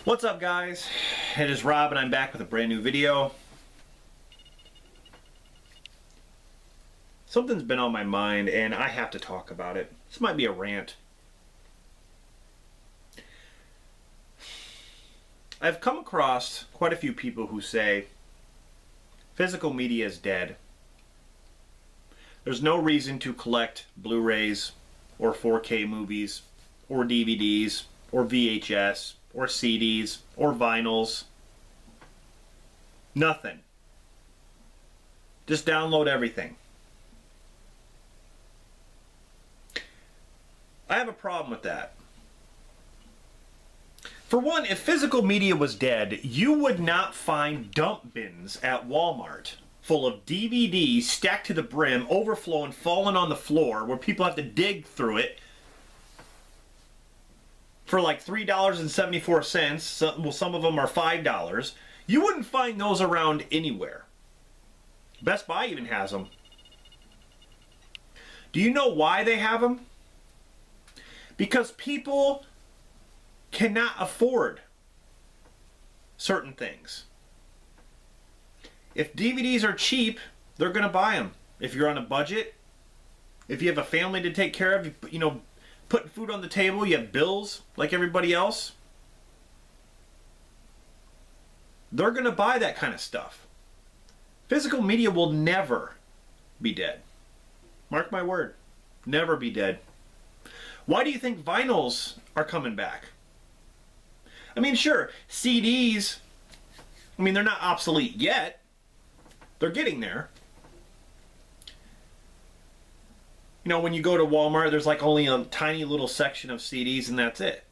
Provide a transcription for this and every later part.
What's up, guys? It is Rob and I'm back with a brand new video. Something's been on my mind and I have to talk about it. This might be a rant. I've come across quite a few people who say physical media is dead. There's no reason to collect Blu-rays or 4K movies or DVDs or VHS or CDs or vinyls. Nothing. Just download everything. I have a problem with that. For one, if physical media was dead, you would not find dump bins at Walmart full of DVDs stacked to the brim, overflowing, falling on the floor, where people have to dig through it for like $3.74. Well, some of them are $5. You wouldn't find those around anywhere. Best Buy even has them. Do you know why they have them? Because people cannot afford certain things. If DVDs are cheap, they're going to buy them. If you're on a budget, if you have a family to take care of, you know, putting food on the table, you have bills like everybody else, they're going to buy that kind of stuff. Physical media will never be dead. Mark my word. Never be dead. Why do you think vinyls are coming back? I mean, sure, CDs, I mean, they're not obsolete yet. They're getting there. You know, when you go to Walmart, there's like only a tiny little section of CDs and that's it.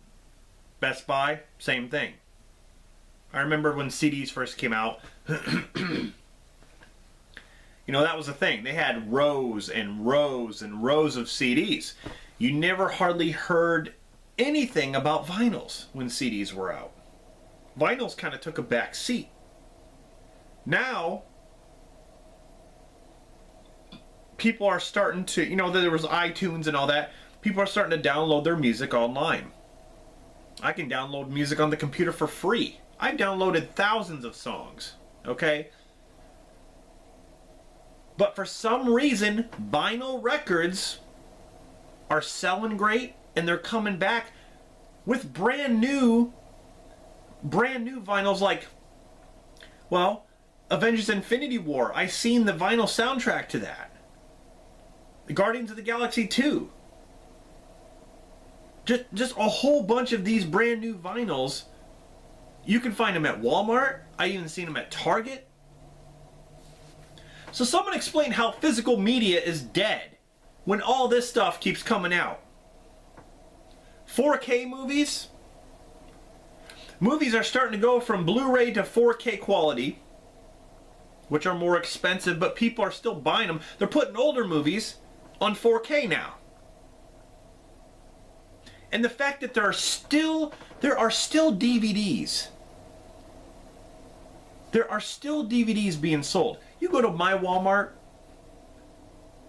Best Buy, same thing. I remember when CDs first came out, you know, that was the thing. They had rows and rows and rows of CDs. You never hardly heard anything about vinyls when CDs were out. Vinyls kind of took a back seat. Now, people are starting to, you know, there was iTunes and all that. People are starting to download their music online. I can download music on the computer for free. I've downloaded thousands of songs, okay? But for some reason, vinyl records are selling great and they're coming back with brand new vinyls like, well, Avengers Infinity War. I seen the vinyl soundtrack to that. Guardians of the Galaxy 2. Just a whole bunch of these brand new vinyls. You can find them at Walmart. I even seen them at Target. So someone explain how physical media is dead when all this stuff keeps coming out. 4K movies? Movies are starting to go from Blu-ray to 4K quality, which are more expensive, but people are still buying them. They're putting older movies on 4K now. And the fact that there are still DVDs. There are still DVDs being sold. You go to my Walmart,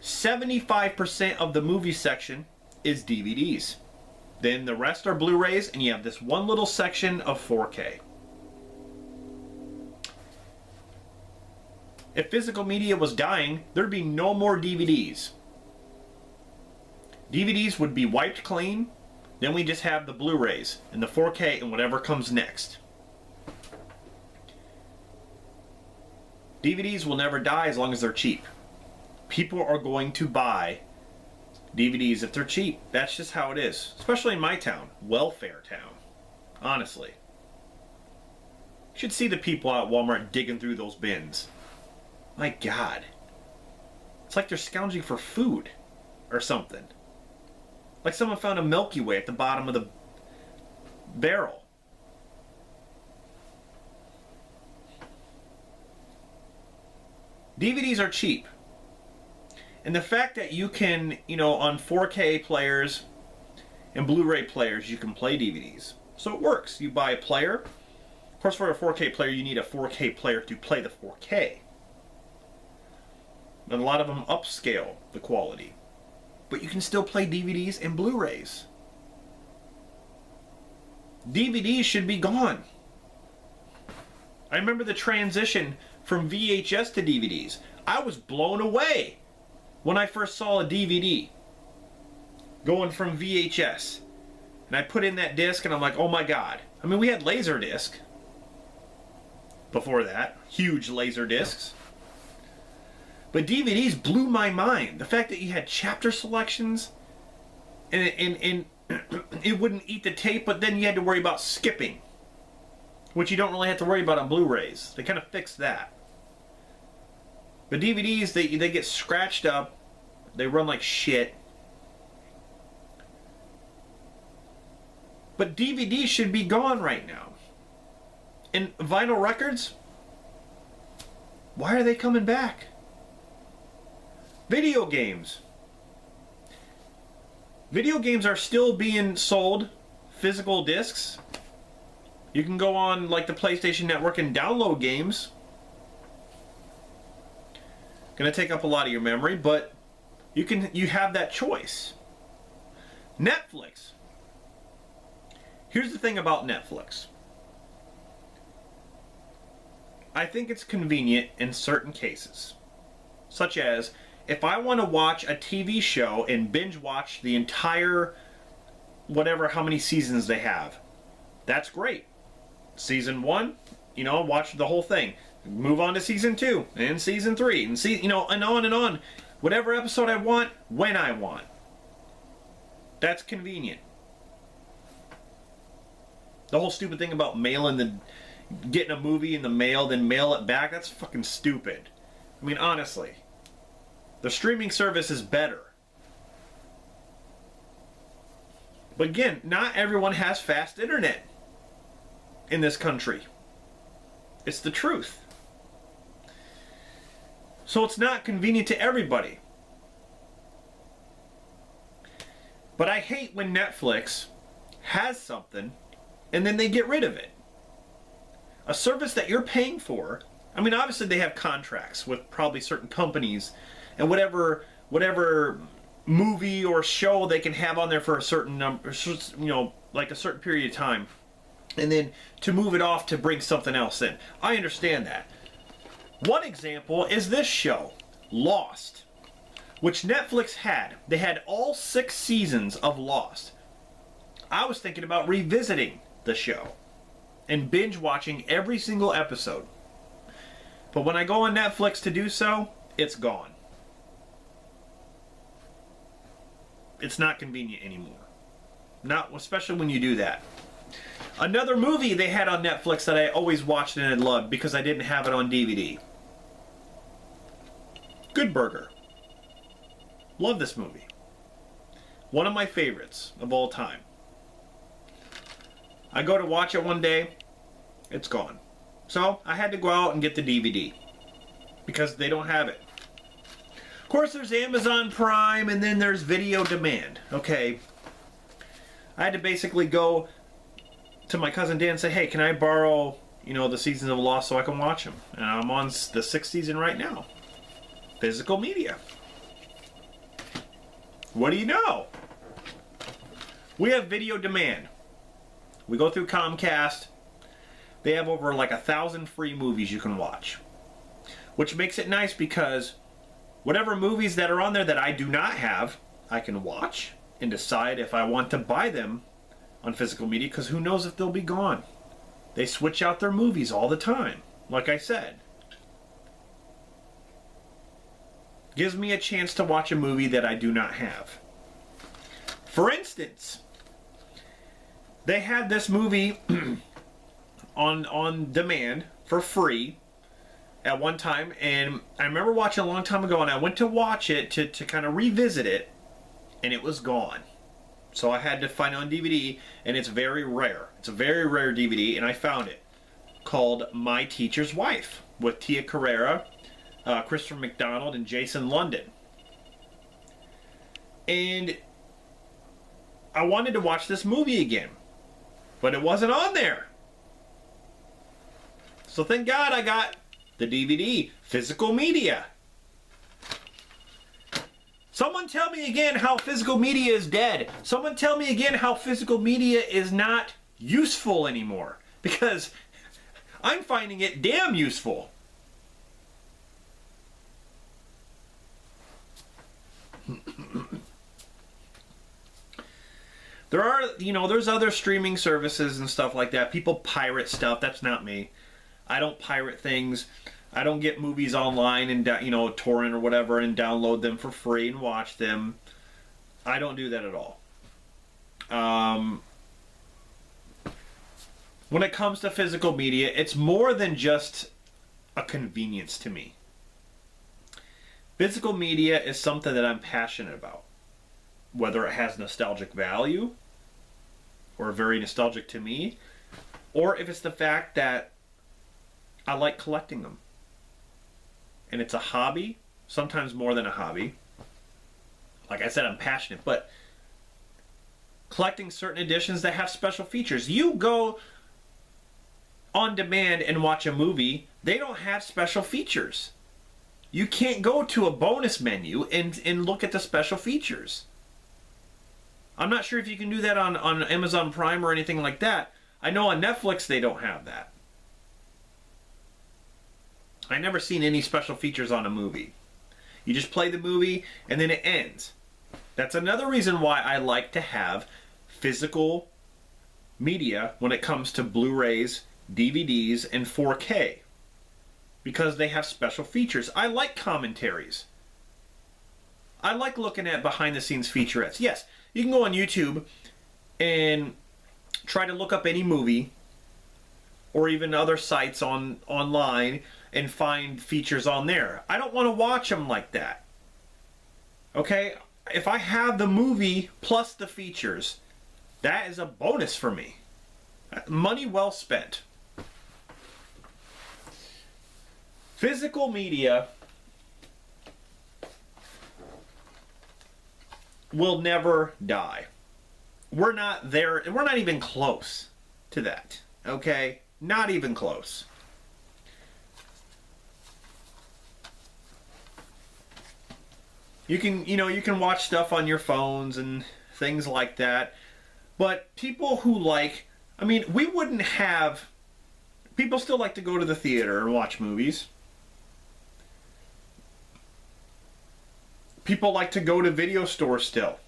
75% of the movie section is DVDs. Then the rest are Blu-rays, and you have this one little section of 4K. If physical media was dying, there'd be no more DVDs. DVDs would be wiped clean, then we just have the Blu-rays and the 4K and whatever comes next. DVDs will never die as long as they're cheap. People are going to buy DVDs if they're cheap. That's just how it is. Especially in my town. Welfare town. Honestly. You should see the people out at Walmart digging through those bins. My God. It's like they're scrounging for food or something. Like someone found a Milky Way at the bottom of the barrel. DVDs are cheap. And the fact that you can, you know, on 4K players and Blu-ray players, you can play DVDs. So it works. You buy a player. Of course, for a 4K player, you need a 4K player to play the 4K. And a lot of them upscale the quality. But you can still play DVDs and Blu-rays. DVDs should be gone. I remember the transition from VHS to DVDs. I was blown away when I first saw a DVD going from VHS. And I put in that disc and I'm like, oh my God. I mean, we had Laserdisc before that. Huge laser discs. But DVDs blew my mind. The fact that you had chapter selections and it wouldn't eat the tape, but then you had to worry about skipping, which you don't really have to worry about on Blu-rays. They kind of fixed that. But DVDs, they get scratched up. They run like shit. But DVDs should be gone right now. And vinyl records, why are they coming back? Video games. Video games are still being sold physical discs. You can go on like the PlayStation Network and download games. Gonna take up a lot of your memory, but you have that choice. Netflix. Here's the thing about Netflix. I think it's convenient in certain cases. Such as, if I want to watch a TV show and binge watch the entire, whatever, how many seasons they have, that's great. Season 1, you know, watch the whole thing. Move on to season 2 and season 3 and see, you know, and on and on. Whatever episode I want, when I want. That's convenient. The whole stupid thing about getting a movie in the mail, then mail it back, that's fucking stupid. I mean, honestly. The streaming service is better. But again, not everyone has fast internet in this country. It's the truth. So it's not convenient to everybody. But I hate when Netflix has something and then they get rid of it. A service that you're paying for, I mean, obviously they have contracts with probably certain companies and whatever movie or show they can have on there for a certain number, you know, like a certain period of time, and then to move it off to bring something else in. I understand that. One example is this show, Lost, which Netflix had. They had all 6 seasons of Lost. I was thinking about revisiting the show and binge watching every single episode. But when I go on Netflix to do so, it's gone. It's not convenient anymore. Not especially when you do that. Another movie they had on Netflix that I always watched and I loved because I didn't have it on DVD. Good Burger. Love this movie. One of my favorites of all time. I go to watch it one day, it's gone. So I had to go out and get the DVD because they don't have it. Of course, there's Amazon Prime and then there's Video Demand. Okay. I had to basically go to my cousin Dan and say, hey, can I borrow, you know, the seasons of Lost so I can watch them? And I'm on the 6th season right now. Physical media. What do you know? We have Video Demand. We go through Comcast. They have over like 1,000 free movies you can watch. Which makes it nice because whatever movies that are on there that I do not have, I can watch and decide if I want to buy them on physical media, because who knows if they'll be gone. They switch out their movies all the time, like I said. Gives me a chance to watch a movie that I do not have. For instance, they had this movie on demand for free at one time, and I remember watching a long time ago, and I went to watch it to kind of revisit it, and it was gone. So I had to find it on DVD, and it's very rare. It's a very rare DVD, and I found it. Called My Teacher's Wife, with Tia Carrere, Christopher McDonald, and Jason London. And I wanted to watch this movie again, but it wasn't on there. So thank God I got the DVD, physical media. Someone tell me again how physical media is dead. Someone tell me again how physical media is not useful anymore. Because I'm finding it damn useful. There are, there's other streaming services and stuff like that. People pirate stuff. That's not me. I don't pirate things. I don't get movies online and, torrent or whatever and download them for free and watch them. I don't do that at all. When it comes to physical media, it's more than just a convenience to me. Physical media is something that I'm passionate about. Whether it has nostalgic value, or very nostalgic to me, or if it's the fact that I like collecting them. And it's a hobby, sometimes more than a hobby. Like I said, I'm passionate, but collecting certain editions that have special features. You go on demand and watch a movie, they don't have special features. You can't go to a bonus menu and look at the special features. I'm not sure if you can do that on Amazon Prime or anything like that. I know on Netflix they don't have that. I never seen any special features on a movie. You just play the movie and then it ends. That's another reason why I like to have physical media when it comes to Blu-rays, DVDs, and 4K. Because they have special features. I like commentaries. I like looking at behind-the-scenes featurettes. Yes, you can go on YouTube and try to look up any movie or even other sites online and find features on there. I don't want to watch them like that. Okay? If I have the movie plus the features, that is a bonus for me. Money well spent. Physical media will never die. We're not there. We're not even close to that. Okay? Not even close. You can watch stuff on your phones and things like that. But people who we wouldn't have, people still like to go to the theater and watch movies. People like to go to video stores still.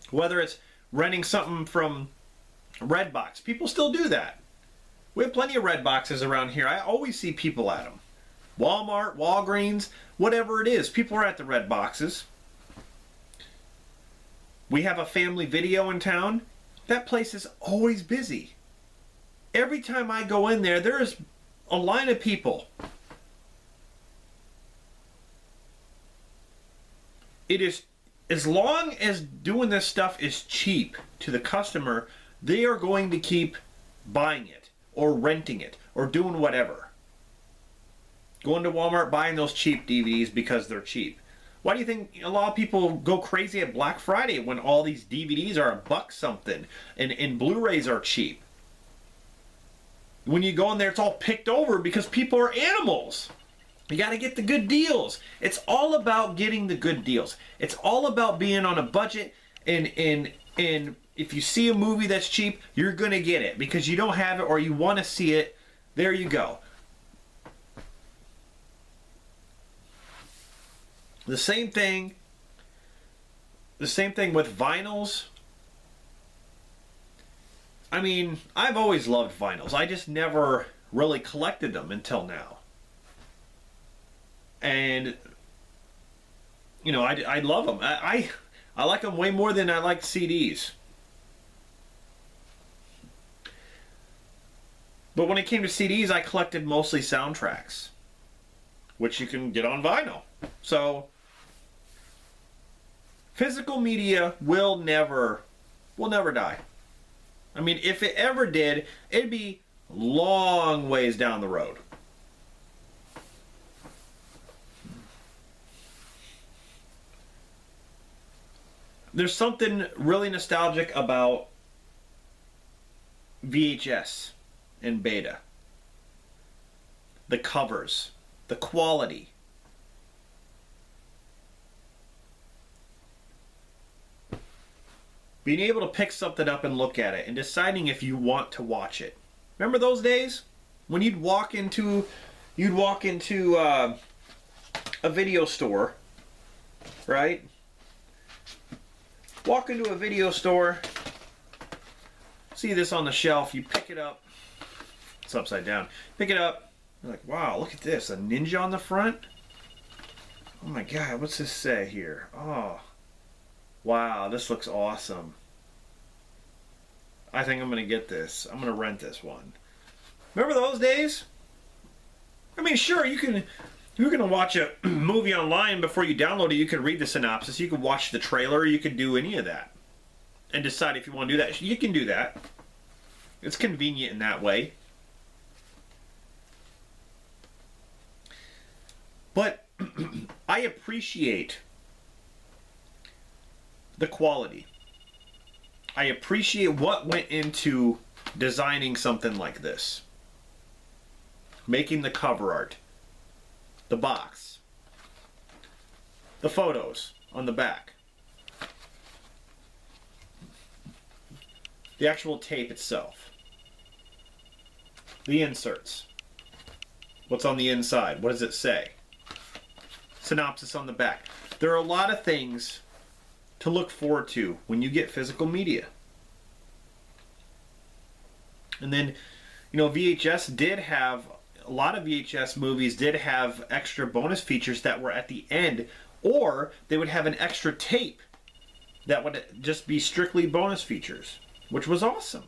Whether it's renting something from Redbox, people still do that. We have plenty of Redboxes around here. I always see people at them. Walmart, Walgreens, whatever it is, people are at the Redboxes. We have a family video in town. That place is always busy. Every time I go in there, there is a line of people. It is, as long as doing this stuff is cheap to the customer, they are going to keep buying it or renting it or doing whatever. Going to Walmart, buying those cheap DVDs because they're cheap. Why do you think a lot of people go crazy at Black Friday when all these DVDs are $1 something and Blu-rays are cheap? When you go in there, it's all picked over because people are animals. You got to get the good deals. It's all about getting the good deals. It's all about being on a budget, and if you see a movie that's cheap, you're going to get it because you don't have it or you want to see it. There you go. The same thing with vinyls. I mean, I've always loved vinyls. I just never really collected them until now. And, I love them. I like them way more than I like CDs. But when it came to CDs, I collected mostly soundtracks, which you can get on vinyl. So, physical media will never die. I mean, if it ever did, it'd be long ways down the road. There's something really nostalgic about VHS and Beta. The covers, the quality. Being able to pick something up and look at it and deciding if you want to watch it. Remember those days when you'd walk into a video store, right? Walk into a video store, see this on the shelf, you pick it up. It's upside down. Pick it up. You're like, wow, look at this, a ninja on the front. Oh my God, what's this say here? Oh, wow, this looks awesome. I think I'm gonna get this. I'm gonna rent this one. Remember those days? I mean, sure, you're gonna watch a movie online before you download it. You can read the synopsis. You can watch the trailer. You can do any of that and decide if you want to do that. You can do that. It's convenient in that way. But I appreciate the quality. I appreciate what went into designing something like this. Making the cover art, the box, the photos on the back, the actual tape itself, the inserts, what's on the inside, what does it say, synopsis on the back. There are a lot of things to look forward to when you get physical media. And then, you know, VHS did have, a lot of VHS movies did have extra bonus features that were at the end, or they would have an extra tape that would just be strictly bonus features, which was awesome.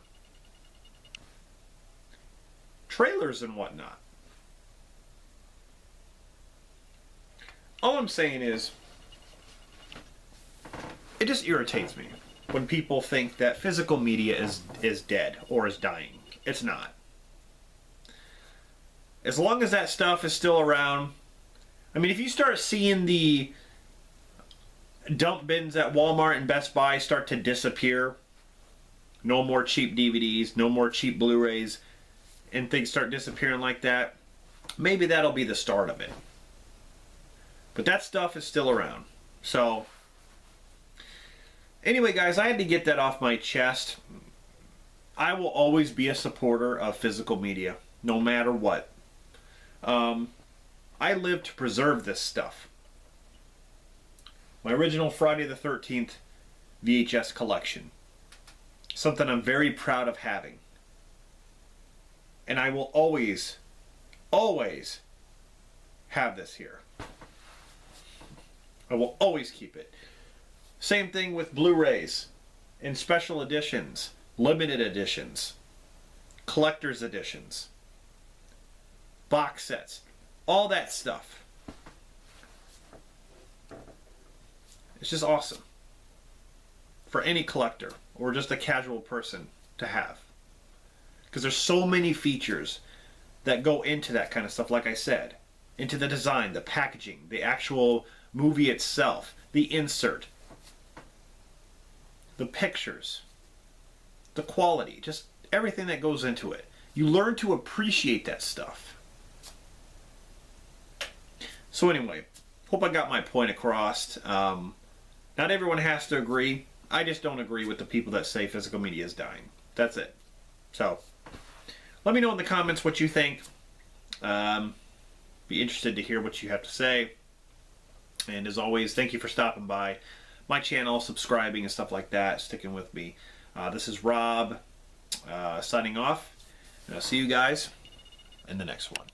Trailers and whatnot. All I'm saying is, it just irritates me when people think that physical media is dead or is dying. It's not. As long as that stuff is still around, I mean, if you start seeing the dump bins at Walmart and Best Buy start to disappear, no more cheap DVDs, no more cheap Blu-rays, and things start disappearing like that, maybe that'll be the start of it. But that stuff is still around. So, anyway, guys, I had to get that off my chest. I will always be a supporter of physical media, no matter what. I live to preserve this stuff. My original Friday the 13th VHS collection. Something I'm very proud of having. And I will always, always have this here. I will always keep it. Same thing with Blu-rays and special editions, limited editions, collector's editions, box sets, all that stuff. It's just awesome for any collector or just a casual person to have. Because there's so many features that go into that kind of stuff, like I said. Into the design, the packaging, the actual movie itself, the insert, the pictures, the quality, just everything that goes into it. You learn to appreciate that stuff. So anyway, hope I got my point across. Not everyone has to agree. I just don't agree with the people that say physical media is dying. That's it. So, let me know in the comments what you think. Be interested to hear what you have to say. And as always, thank you for stopping by my channel, subscribing and stuff like that, sticking with me. This is Rob signing off. And I'll see you guys in the next one.